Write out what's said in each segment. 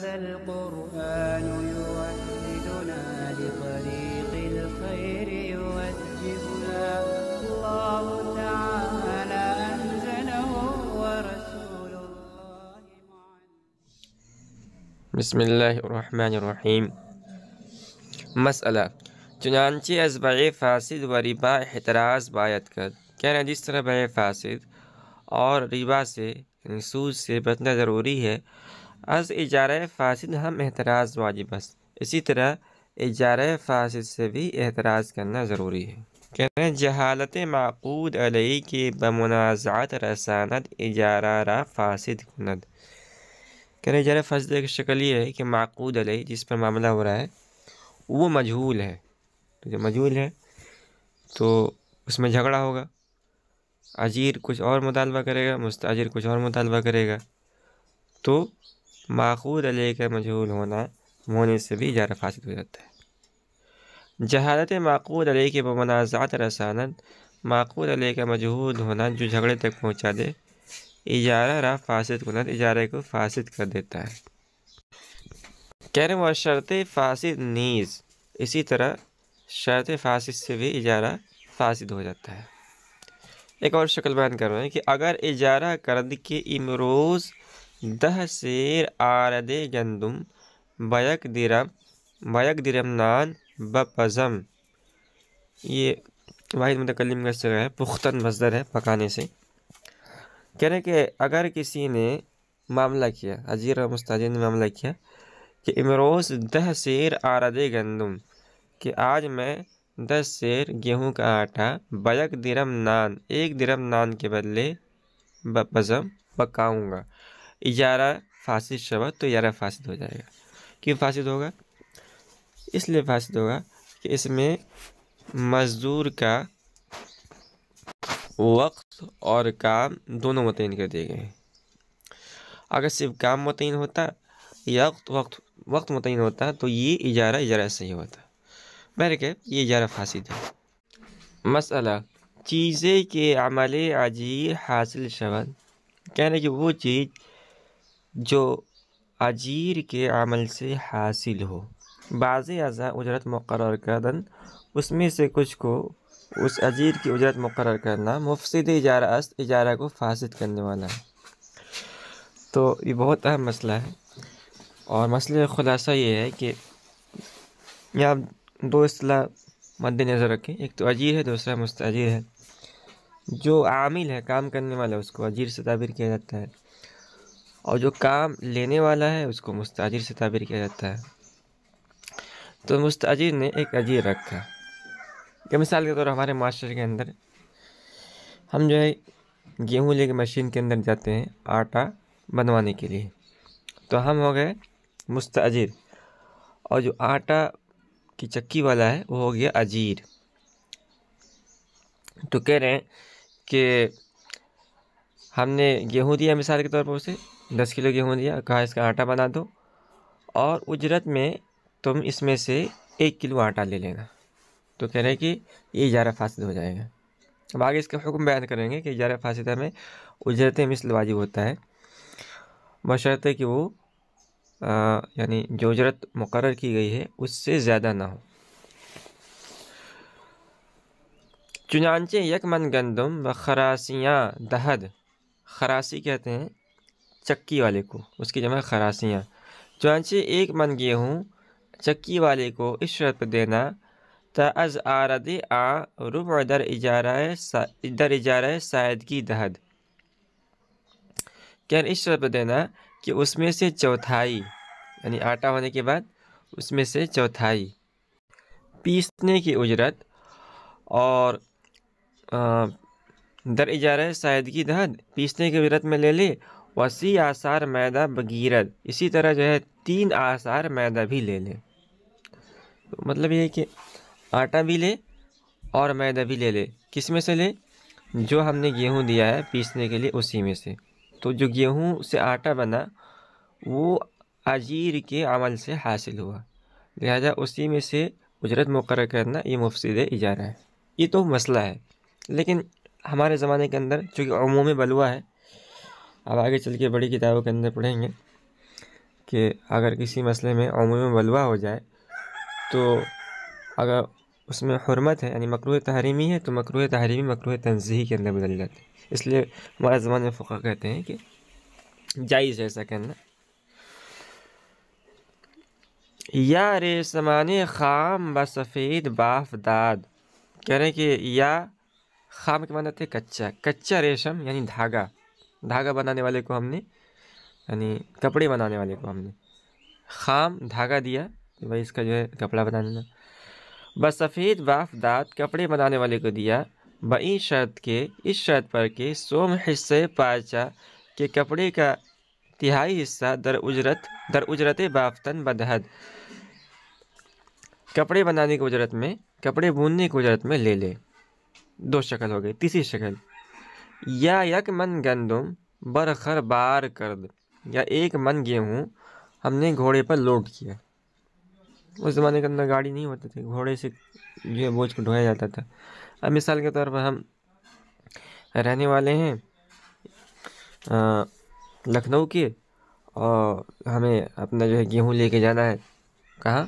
هذا القرآن يوحدنا لطريق الخير يوجهنا الله تعالى أنزله ورسول الله بسم الله الرحمن الرحیم۔ مسئلہ چنانچہ از بیع فاسد و ربا احتراز باید کرد۔ کہنا جس طرح بیع فاسد اور ربا سے یعنی سود سے بچنا ضروری ہے، از اجارہ فاسد ہم احتراز واجب است، اسی طرح اجارہ فاسد سے بھی احتراز کرنا ضروری ہے۔ کہنا جہالت معقود علیہ کے بمنازعت رساند اجارہ را فاسد کند۔ کہنا اجارہ فاسد کی شکل یہ ہے کہ معقود علیہ جس پر معاملہ ہو رہا ہے وہ مجہول ہے، تو جب مجہول ہے تو اس میں جھگڑا ہوگا، اجیر کچھ اور مطالبہ کرے گا، مستاجر کچھ اور مطالبہ کرے گا، تو معقود علیہ کا مجہول ہونے سے بھی اجارہ فاسد ہو جاتا ہے۔ جہالت معقود علیہ کے بمنازعت رساند، معقود علیہ کا مجہول ہونا جو جھگڑے تک پہنچا دے، اجارہ را فاسد کند اجارے کو فاسد کر دیتا ہے۔ کہہ رہے ہیں وہ شرط فاسد نیز، اسی طرح شرط فاسد سے بھی اجارہ فاسد ہو جاتا ہے۔ ایک اور شکل بیان کر رہے ہیں کہ اگر اجارہ کرد کے امروز 10 سیر آرد گندم بیک درم نان بپزم، یہ واحد متکلم کا صیغہ ہے، پختن مصدر ہے پکانے سے۔ کہہ رہے ہیں کہ اگر کسی نے معاملہ کیا، اجیر اور مستاجر نے معاملہ کیا کہ امروز 10 سیر آرد گندم، کہ آج میں 10 سیر گیہوں کا آٹا بیک درم نان، 1 درم نان کے بدلے بپزم پکاؤں گا، اجارہ فاسد شود، تو اجارہ فاسد ہو جائے گا۔ کیوں فاسد ہوگا؟ اس لیے فاسد ہوگا کہ اس میں مزدور کا وقت اور کام دونوں متعین کر دیے گئے ہیں۔ اگر صرف کام متعین ہوتا یا وقت متعین ہوتا تو یہ اجارہ صحیح ہوتا۔ بہرکیف یہ اجارہ فاسد ہے۔ مسئلہ چیزیں کے عمل اجیر حاصل شود، کہنے کہ وہ چیز جو اجیر کے عمل سے حاصل ہو، بعض اعضاء اجرت مقرر کردن، اس میں سے کچھ کو اس اجیر کی اجرت مقرر کرنا مفسد اجارہ است، اجارہ کو فاسد کرنے والا ہے۔ تو یہ بہت اہم مسئلہ ہے، اور مسئلے کا خلاصہ یہ ہے کہ یہاں دو اصطلاح مد نظر رکھیں، ایک تو اجیر ہے، دوسرا مستاجر ہے۔ جو عامل ہے، کام کرنے والا، اس کو اجیر سے تعبیر کیا جاتا ہے، اور جو کام لینے والا ہے اس کو مستاجر سے تعبیر کیا جاتا ہے۔ تو مستاجر نے ایک اجیر رکھا، کہ مثال کے طور پر ہمارے معاشرے کے اندر ہم جو ہے گیہوں لے کے مشین کے اندر جاتے ہیں آٹا بنوانے کے لیے، تو ہم ہو گئے مستاجر، اور جو آٹا کی چکی والا ہے وہ ہو گیا اجیر۔ تو کہہ رہے ہیں کہ ہم نے گیہوں دیا، مثال کے طور پر اسے 10 کلو گیہوں دیا، کہا اس کا آٹا بنا دو، اور اجرت میں تم اس میں سے 1 کلو آٹا لے لینا، تو کہہ رہے ہیں کہ یہ اجارہ فاسد ہو جائے گا۔ اب آگے اس کا حکم بیان کریں گے کہ اجارہ فاسدہ میں اجرت مثل واجب ہوتا ہے، بشرطے کہ وہ یعنی جو اجرت مقرر کی گئی ہے اس سے زیادہ نہ ہو۔ چنانچہ یک من گندم و خراسیاں دہد، خراسی کہتے ہیں چکی والے کو، اس کی جمع خراسیاں۔ چنانچہ 1 من گیہوں چکی والے کو اس شرط پر دینا تا از آرد ربع در اجارہ سائدگی دہد، کہ اس شرط پر دینا کہ اس میں سے چوتھائی، یعنی آٹا ہونے کے بعد اس میں سے چوتھائی پیسنے کی اجرت، اور در اجارہ سائدگی دہد پیسنے کی اجرت میں لے لے، وسیع آثار میدہ بگیرد، اسی طرح جو ہے 3 آثار میدہ بھی لے لے۔ تو مطلب یہ ہے کہ آٹا بھی لے اور میدہ بھی لے لے، کس میں سے لے؟ جو ہم نے گیہوں دیا ہے پیسنے کے لیے اسی میں سے۔ تو جو گیہوں سے آٹا بنا وہ اجیر کے عمل سے حاصل ہوا، لہذا اسی میں سے اجرت مقرر کرنا یہ مفسد اجارہ ہے۔ یہ تو مسئلہ ہے، لیکن ہمارے زمانے کے اندر چونکہ عمومی بلوہ ہے، اب آگے چل کے بڑی کتابوں کے اندر پڑھیں گے، کہ اگر کسی مسئلے میں عموم بلوا ہو جائے تو اگر اس میں حرمت ہے یعنی مکروہ تحریمی ہے تو مکروہ تحریمی مکروہ تنزیہی کے اندر بدل جاتے ہیں. اس لیے ہمارے زمانے میں فقہا کہتے ہیں کہ جائز ہے ایسا کہنا. یا ریشمان خام و سفید باف داد، کہہ رہے ہیں کہ یا خام کے معنی تھے کچا ریشم یعنی دھاگا بنانے والے کو ہم نے یعنی کپڑے بنانے والے کو ہم نے خام دھاگا دیا کہ بھائی اس کا جو ہے کپڑا بنا لینا. بسفید باف داد کپڑے بنانے والے کو دیا بئی شرط کے اس شرط پر کہ سوم حصے پارچہ کے کپڑے کا تہائی حصہ در اجرت بافتن بدہد، کپڑے بنانے کی اجرت میں کپڑے بوننے کی اجرت میں لے لے. 2 شکل ہو گئی. تیسری شکل یا یک من گندم برخر بار کرد، یا 1 من گیہوں ہم نے گھوڑے پر لوڈ کیا. اس زمانے کے اندر گاڑی نہیں ہوتے تھے، گھوڑے سے جو ہے بوجھ کو ڈھویا جاتا تھا. اب مثال کے طور پر ہم رہنے والے ہیں لکھنؤ کے اور ہمیں اپنا جو ہے گیہوں لے کے جانا ہے کہاں؟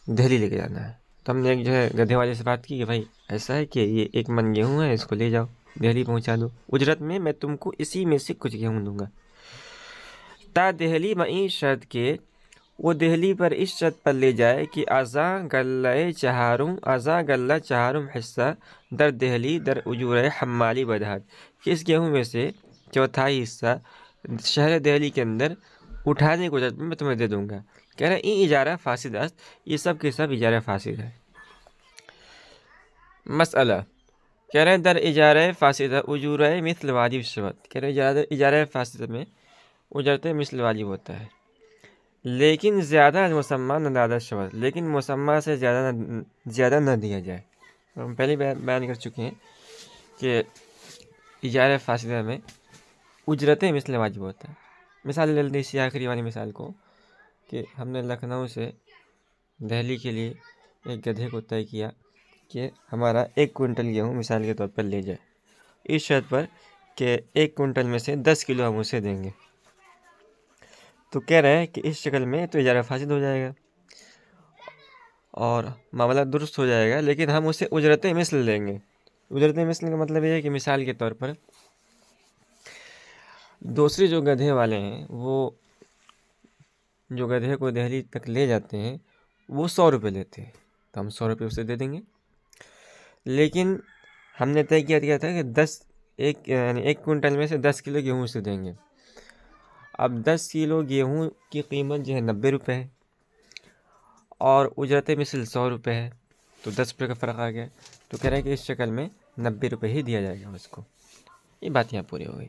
دہلی لے کے جانا ہے. تو ہم نے ایک جو ہے گدھے والے سے بات کی کہ بھائی ایسا ہے کہ یہ 1 من گیہوں ہے، اس کو لے جاؤ دہلی پہنچا دو، اجرت میں تم کو اسی میں سے کچھ گیہوں دوں گا. تا دہلی میں شرط کے وہ دہلی پر اس شرط پر لے جائے کہ ازاں گلہ چہارم حصہ در دہلی در اجور حمالی بدہد، کہ اس گیہوں میں سے چوتھائی حصہ شہر دہلی کے اندر اٹھانے کی اجرت میں تمہیں دے دوں گا. کہہ رہے ہیں این اجارہ فاسد است، یہ سب کے سب اجارہ فاسد ہے. مسئلہ کہہ رہے ہیں در اجارہ فاسدہ اجورہ مثل واجب شود، کہہ رہے ہیں اجارہ فاسدہ میں اجرت مثل واجب ہوتا ہے لیکن زیادہ مسمہ نہ دادا شود، لیکن مسمہ سے زیادہ نہ دیا جائے. ہم پہلے بیان کر چکے ہیں کہ اجارہ فاسدہ میں اجرت مثل واجب ہوتا ہے. مثال لے لیتے اسی آخری والی مثال کو کہ ہم نے لکھنؤ سے دہلی کے لیے ایک گدھے کو طے کیا کہ ہمارا 1 کوئنٹل گیہوں مثال کے طور پر لے جائے، اس شرط پر کہ 1 کوئنٹل میں سے 10 کلو ہم اسے دیں گے. تو کہہ رہے ہیں کہ اس شکل میں تو اجارہ فاسد ہو جائے گا اور معاملہ درست ہو جائے گا، لیکن ہم اسے اجرت مثل لیں گے. اجرت مثل کا مطلب یہ ہے کہ مثال کے طور پر دوسرے جو گدھے والے ہیں وہ جو گدھے کو دہلی تک لے جاتے ہیں وہ 100 روپے لیتے ہیں، تو ہم 100 روپے اسے دے دیں گے. لیکن ہم نے طے کیا تھا کہ یعنی 1 کوئنٹل میں سے 10 کلو گیہوں اسے دیں گے. اب 10 کلو گیہوں کی قیمت جو ہے 90 روپے ہے اور اجرت مثل 100 روپے ہے، تو 10 روپے کا فرق آ گیا. تو کہہ رہے ہیں کہ اس شکل میں 90 روپے ہی دیا جائے گا اس کو. یہ بات یہاں پوری ہو گئی.